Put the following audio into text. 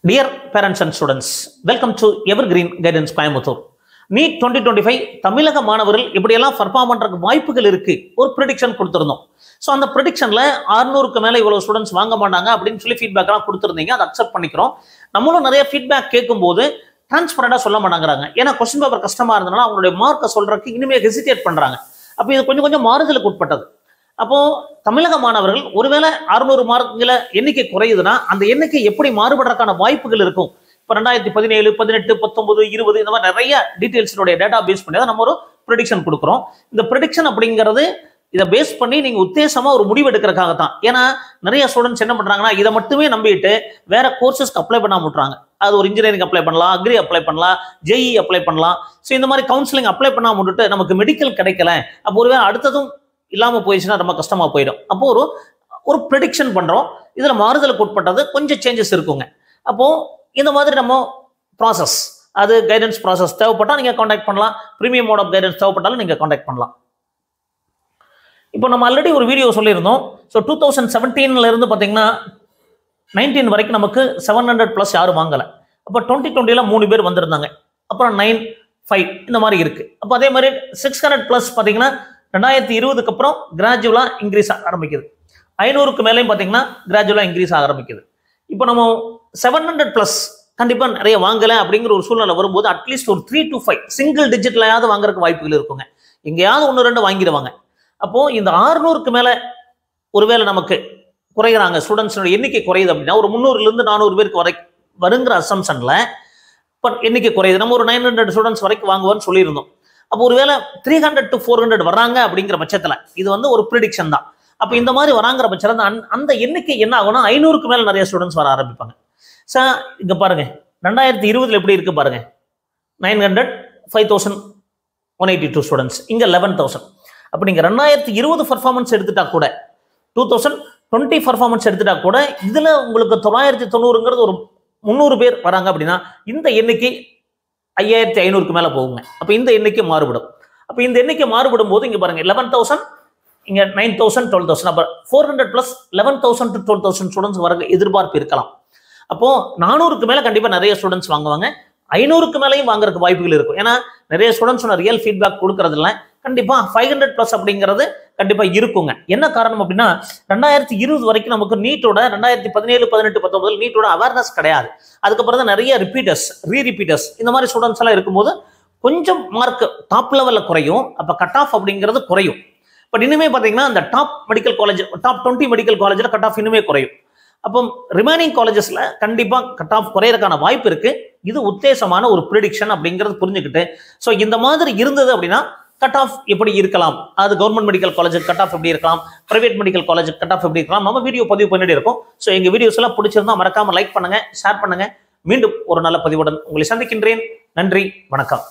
Dear parents and students, welcome to Evergreen Guidance Coimbatore. NEET 2025 தமிழக மாணவர்கள் இப்படியெல்லாம் perform பண்றதுக்கு வாய்ப்புகள் இருக்கு ஒரு ப்ரெடிக்ஷன் கொடுத்திருந்தோம். ஸோ அந்த ப்ரெடிக்ஷன்ல 600க்கு மேல இவ்வளவு ஸ்டூடெண்ட்ஸ் வாங்க மாட்டாங்க அப்படின்னு சொல்லி ஃபீட்பேக்லாம் கொடுத்துருந்தீங்க. அதை அக்செப்ட் பண்ணிக்கிறோம். நம்மளும் நிறைய ஃபீட்பேக் கேட்கும்போது டிரான்ஸ்பரண்டா சொல்ல மாட்டாங்கிறாங்க. ஏன்னா கொஸ்டின் பேப்பர் கஷ்டமா இருந்தனால அவங்களுடைய மார்க்கை சொல்றதுக்கு இனிமே ஹெசிடேட் பண்றாங்க. அப்போ இது கொஞ்சம் கொஞ்சம் மாறுதலுக்கு உட்பட்டது. அப்போ தமிழக மாணவர்கள் ஒருவேளை 600 மார்க்குல எண்ணிக்கை குறையுதுன்னா அந்த எண்ணிக்கை எப்படி மாறுபடுறதுக்கான வாய்ப்புகள் இருக்கும். இப்போ 2017, 18, 19, 20 இந்த மாதிரி நிறைய டீடைல்ஸோட டேட்டா பேஸ் பண்ணி தான் நம்ம ஒரு ப்ரெடிக்ஷன் கொடுக்குறோம். இந்த ப்ரெடிக்ஷன் அப்படிங்கிறது இதை பேஸ் பண்ணி நீங்க உத்தேசமா ஒரு முடிவு எடுக்கிறதுக்காக தான். ஏன்னா நிறைய ஸ்டூடெண்ட்ஸ் என்ன பண்றாங்கன்னா இதை மட்டுமே நம்பிட்டு வேற கோர்சஸ்க்கு அப்ளை பண்ணாம விட்டுறாங்க. அது ஒரு இன்ஜினியரிங் அப்ளை பண்ணலாம், அக்ரி அப்ளை பண்ணலாம், ஜேஇ அப்ளை பண்ணலாம். ஸோ இந்த மாதிரி கவுன்சிலிங் அப்ளை பண்ணாம விட்டுட்டு நமக்கு மெடிக்கல் கிடைக்கல, அப்போ ஒருவேளை அடுத்ததும் இல்லாம போயிடுச்சுன்னா ரொம்ப கஷ்டமா போயிடும். அப்போ ஒரு ப்ரெடிக்ஷன் பண்றோம். இதுல மாறுதலுக்கு உட்பட்டது கொஞ்சம் சேஞ்சஸ் இருக்குங்க. அப்போ இந்த மாதிரி நம்ம ப்ராசஸ், அது கைடன்ஸ் ப்ராசஸ் தேவைப்பட்டா நீங்க காண்டாக்ட் பண்ணலாம். பிரீமியம் மோட் ஆஃப் கைடன்ஸ் தேவைப்பட்டாலும் நீங்க காண்டாக்ட் பண்ணலாம். இப்போ நம்ம ஆல்ரெடி ஒரு வீடியோ சொல்லியிருந்தோம். ஸோ 2017 இருந்து பார்த்தீங்கன்னா 19 வரைக்கும் நமக்கு 700+ யாரும் வாங்கலை. அப்போ 2020 3 பேர் வந்திருந்தாங்க. அப்புறம் 9, 5 இந்த மாதிரி இருக்கு. அப்போ அதே மாதிரி 600+ பார்த்தீங்கன்னா 2020க்கு அப்புறம் கிராஜுவலா இன்க்ரீஸ் ஆக ஆரம்பிக்குது. 500க்கு மேலேயும் பார்த்தீங்கன்னா கிராஜுவலா இன்க்ரீஸ் ஆக ஆரம்பிக்குது. இப்போ நம்ம 700+ கண்டிப்பா நிறைய வாங்கலை அப்படிங்கிற ஒரு சூழ்நிலை வரும்போது அட்லீஸ்ட் ஒரு 3 to 5 சிங்கிள் டிஜிட்லயாவது வாங்குறதுக்கு வாய்ப்புகள் இருக்குங்க. எங்கேயாவது 1-2 வாங்கிடுவாங்க. அப்போ இந்த 600க்கு மேல ஒருவேளை நமக்கு குறைகிறாங்க, ஸ்டூடெண்ட்ஸோட எண்ணிக்கை குறையுது அப்படின்னா ஒரு 300ல இருந்து 400 பேருக்கு வரை வருங்கிற அசம்ஷன்ல எண்ணிக்கை குறையுது. நம்ம ஒரு 900 ஸ்டூடெண்ட்ஸ் வரைக்கும் வாங்குவோம்னு சொல்லியிருந்தோம். அப்போ ஒருவேளை 300 to 400 வர்றாங்க அப்படிங்கிற பட்சத்துல இது ஒரு ப்ரிடிக்ஷன் தான். அப்போ இந்த மாதிரி வராங்கிற பட்சத்துல அந்த எண்ணிக்கை என்ன ஆகும்னா 500க்கு மேல நிறைய ஸ்டூடெண்ட்ஸ் வர ஆரம்பிப்பாங்க. சார் இங்க பாருங்க 2020 எப்படி இருக்கு பாருங்க. 900, 5182 ஸ்டூடெண்ட்ஸ், இங்க 11,000. அப்ப நீங்க 2020 பர்ஃபார்மன்ஸ் எடுத்துட்டா கூட 2020 பர்ஃபார்மன்ஸ் எடுத்துட்டா கூட இதுல உங்களுக்கு 990ங்கிறது ஒரு 300 பேர் வராங்க அப்படின்னா இந்த எண்ணிக்கை 5500க்கு மேல போகுங்க. அப்ப இந்த எண்ணிக்கை மாறுபடும். அப்ப இந்த எண்ணிக்கை மாறுபடும் போது இங்க பாருங்க 11,000, இங்க 9,000, 12,000. அப்ப 400+ 11,000 to 12,000 ஸ்டூடெண்ட்ஸ் வர எதிர்பார்ப்பு இருக்கலாம். அப்போ 400க்கு மேல கண்டிப்பா நிறைய ஸ்டூடெண்ட்ஸ் வாங்குவாங்க. 500க்கு மேலேயும் வாங்குறதுக்கு வாய்ப்புகள் இருக்கும். ஏன்னா நிறைய ஸ்டூடெண்ட்ஸ் ரியல் ஃபீட்பேக் கொடுக்கறது இல்லை. கண்டிப்பா 500+ அப்படிங்கிறது கண்டிப்பா இருக்குங்க. என்ன காரணம் அப்படின்னா 2020 வரைக்கும் நமக்கு நீட்டோட 2017, 18, 19 நீட்டோட அவேர்னஸ் கிடையாது. அதுக்கப்புறம் தான் நிறைய ரிப்பீட்டர்ஸ், ரீரிப்பீட்டர்ஸ் இந்த மாதிரி ஸ்டூடெண்ட்ஸ் எல்லாம் இருக்கும்போது கொஞ்சம் மார்க் டாப் லெவல்ல குறையும். அப்ப கட் ஆஃப் அப்படிங்கிறது குறையும். பட் இனிமே பாத்தீங்கன்னா அந்த top medical college, top 20 medical காலேஜ்ல கட் ஆஃப் இனிமே குறையும். அப்போ ரிமைனிங் காலேஜஸ்ல கண்டிப்பா கட் ஆஃப் குறையறதுக்கான வாய்ப்பு இருக்கு. இது உத்தேசமான ஒரு ப்ரெடிக்ஷன் அப்படிங்கிறது புரிஞ்சுக்கிட்டு, ஸோ இந்த மாதிரி இருந்தது அப்படின்னா கட் ஆஃப் எப்படி இருக்கலாம், அது கவர்மெண்ட் மெடிக்கல் காலேஜுக்கு கட் ஆஃப் எப்படி இருக்கலாம், பிரைவேட் மெடிக்கல் காலேஜுக்கு கட் ஆஃப் எப்படி இருக்கலாம், நம்ம வீடியோ பதிவு பண்ணிட்டு இருக்கோம். ஸோ எங்க வீடியோஸ் எல்லாம் பிடிச்சிருந்தா மறக்காம லைக் பண்ணுங்க, ஷேர் பண்ணுங்க. மீண்டும் ஒரு நல்ல பதிவுடன் உங்களை சந்திக்கின்றேன். நன்றி, வணக்கம்.